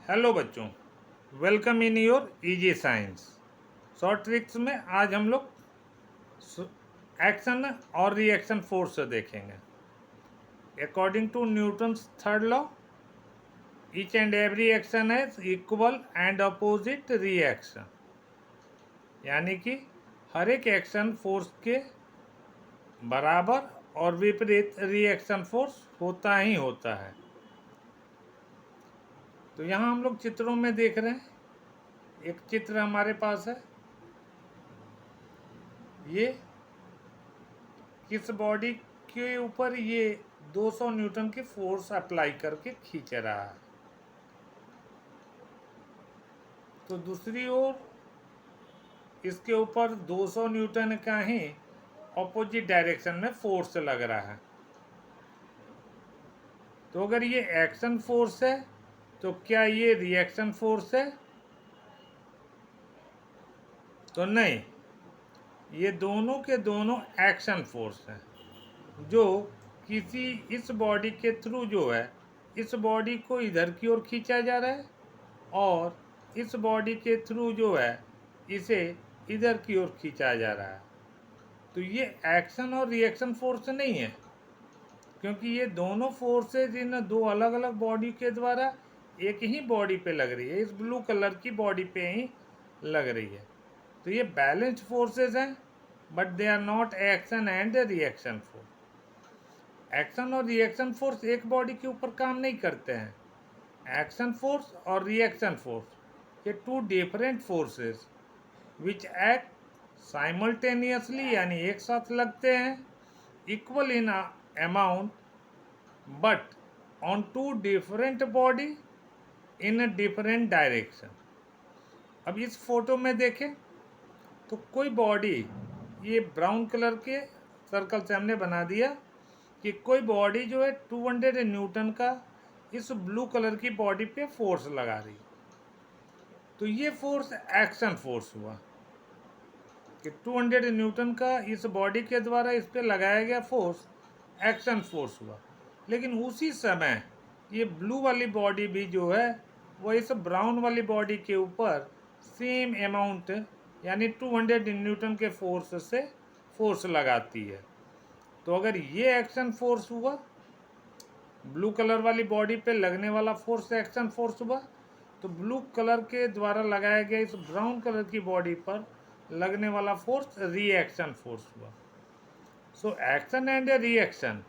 Hello बच्चों, welcome in your easy science. Short tricks में आज हम लोग एक्शन और रिएक्शन फोर्स देखेंगे। According to Newton's third law, each and every action has equal and opposite reaction, यानी कि हर एक एक्शन फोर्स के बराबर और विपरीत रिएक्शन फोर्स होता ही होता है। तो यहाँ हम लोग चित्रों में देख रहे हैं, एक चित्र हमारे पास है। ये किस बॉडी के ऊपर ये 200 न्यूटन की फोर्स अप्लाई करके खींच रहा है। तो दूसरी ओर इसके ऊपर 200 न्यूटन का ही ऑपोजिट डायरेक्शन में फोर्स लग रहा है। तो अगर ये एक्शन फोर्स है तो क्या ये रिएक्शन फोर्स है? तो नहीं, ये दोनों के दोनों एक्शन फोर्स हैं, जो किसी इस बॉडी के थ्रू जो है इस बॉडी को इधर की ओर खींचा जा रहा है और इस बॉडी के थ्रू जो है इसे इधर की ओर खींचा जा रहा है। तो ये एक्शन और रिएक्शन फोर्स नहीं है, क्योंकि ये दोनों फोर्सेज इन दो अलग अलग बॉडी के द्वारा एक ही बॉडी पे लग रही है, इस ब्लू कलर की बॉडी पे ही लग रही है। तो ये बैलेंस्ड फोर्सेज हैं, but they are not action and reaction force. Action और रिएक्शन फोर्स एक बॉडी के ऊपर काम नहीं करते हैं। एक्शन फोर्स और रिएक्शन फोर्स ये two different forces which act simultaneously, यानी एक साथ लगते हैं, equal in amount but on two different body in a different direction. अब इस फोटो में देखें तो कोई बॉडी, ये ब्राउन कलर के सर्कल से हमने बना दिया कि कोई बॉडी जो है 200 न्यूटन का इस ब्लू कलर की बॉडी पे फोर्स लगा रही है। तो ये फोर्स एक्शन फोर्स हुआ कि 200 न्यूटन का इस बॉडी के द्वारा इस पे लगाया गया फोर्स एक्शन फोर्स हुआ। लेकिन उसी समय ये ब्लू वाली बॉडी भी जो है वो इस ब्राउन वाली बॉडी के ऊपर सेम अमाउंट, यानी 200 न्यूटन के फोर्स से फोर्स लगाती है। तो अगर ये एक्शन फोर्स हुआ, ब्लू कलर वाली बॉडी पे लगने वाला फोर्स एक्शन फोर्स हुआ, तो ब्लू कलर के द्वारा लगाया गया इस ब्राउन कलर की बॉडी पर लगने वाला फोर्स रिएक्शन फोर्स हुआ। So action and reaction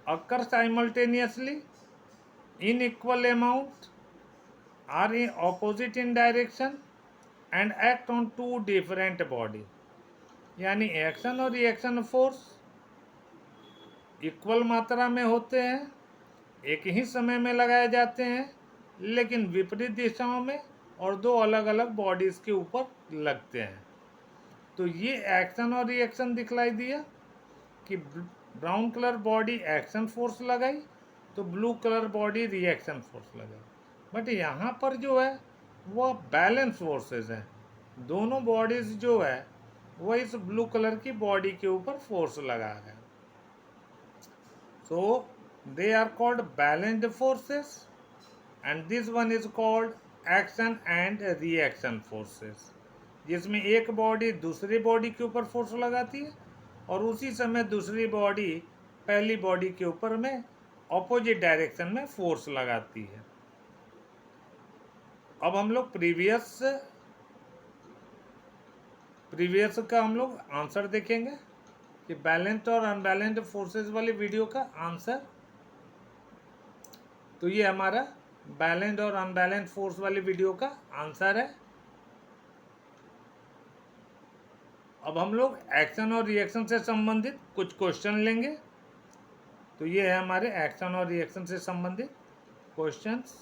occur simultaneously in equal amount, are in opposite in direction and act on two different body, यानी एक्शन और रिएक्शन फोर्स इक्वल मात्रा में होते हैं, एक ही समय में लगाए जाते हैं, लेकिन विपरीत दिशाओं में और दो अलग अलग बॉडीज के ऊपर लगते हैं। तो ये एक्शन और रिएक्शन दिखलाई दिया कि brown colour body action force लगाई तो blue colour body reaction force लगाई। बट यहाँ पर जो है वो बैलेंस फोर्सेस हैं, दोनों बॉडीज जो है वो इस ब्लू कलर की बॉडी के ऊपर फोर्स लगा रहे हैं। So they are called balanced forces and this one is called action and reaction forces, जिसमें एक बॉडी दूसरी बॉडी के ऊपर फोर्स लगाती है और उसी समय दूसरी बॉडी पहली बॉडी के ऊपर में ऑपोजिट डायरेक्शन में फोर्स लगाती है। अब हम लोग प्रीवियस का हम लोग आंसर देखेंगे कि बैलेंस्ड और अनबैलेंस्ड फोर्सेस वाली वीडियो का आंसर। तो ये हमारा बैलेंस्ड और अनबैलेंस्ड फोर्स वाली वीडियो का आंसर है। अब हम लोग एक्शन और रिएक्शन से संबंधित कुछ क्वेश्चन लेंगे। तो ये है हमारे एक्शन और रिएक्शन से संबंधित क्वेश्चंस।